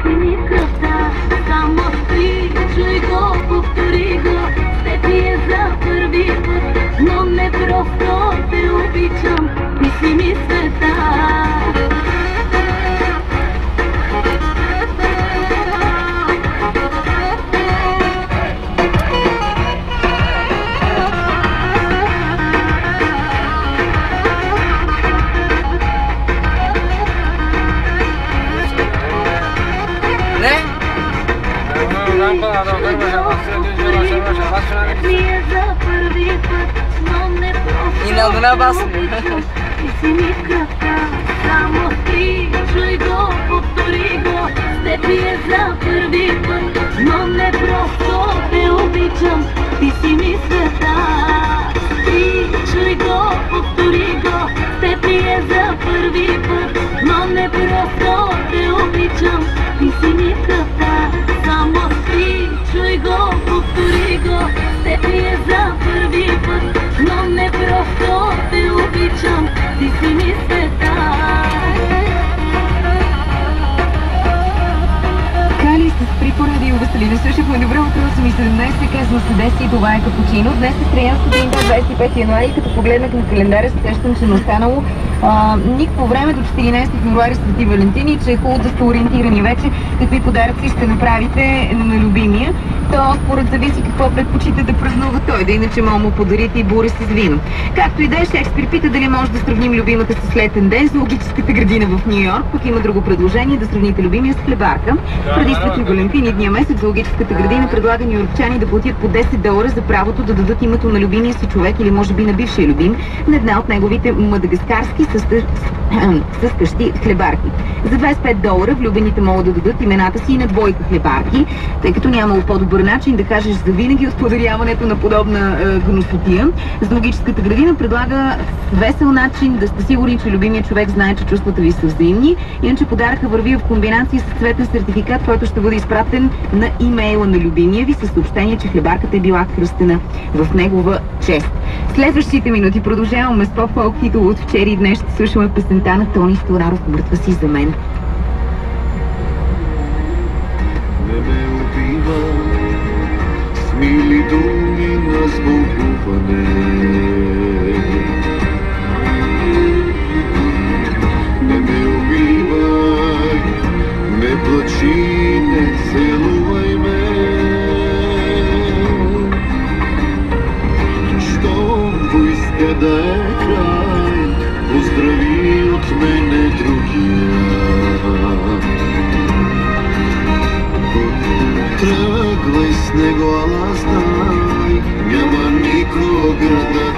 си ми кръвта. Само причуй го, повтори го, с теб е за първи път, но не просто те обичам, ти си ми света. И на одна басна. Ти си ми кръвта, само причуй го, повтори го, с теб е за първи път, но не просто те обичам, ти си ми света. Причуй го, повтори го, с теб е за първи път, но не просто те обичам, ти си ми кръвта. Само причуй го, повтори го, с теб е за първи път, но не просто те обичам, ти си ми света. Кали с припоръди и увеселина. Слушахме добро утро, 8:17, казва се Деси и това е Капучино. Днес е Троянска ден, 25 януари, като погледнах на календаря, се сещам, че не останало никакво време до 14 февруари Свети Валентин и че е хубаво да сте ориентирани вече какви подаръци ще направите на любимия. То според зависи какво предпочита да празнува той, да иначе мога му подарите и буре с вино. Както и да е, Шекспир пита дали може да сравним любимата с летен ден с зоологическата градина в Ню Йорк, пък има друго предложение да сравните любимия с хлебарка. Преди Свети Валентин и дния месец зоологическата градина предлага нюйоркчани да платят по $10 за правото да дадат името на любимия си човек или може би на бившия любим на една от неговите мадагаскарски съскъщи хлебарки. За $25 влюбените могат да дадат имената си и на двойка хлебарки, тъй като нямало по-добър начин да кажеш за винаги от подаряването на подобна гнусотия. Зоологическата градина предлага весел начин да сте сигурни, че любимият човек знае, че чувствата ви са взаимни. Иначе подаръка върви в комбинация с цветен сертификат, който ще бъде изпратен на имейла на любимия ви със съобщение, че хлебарката е била кръстена в негова чест. Следващите минути продължаваме с поп-фолк титул от вчера и днес ще слушаме песента на Тони Стораров "Мъртва си за мен". Не ме убива с мили думи на сбогуване. Не ме убивай, не плачи, не целувай ме. Щом поиска да е край, поздрави от мене другия. Тръгвай с него, ала знай, няма никога да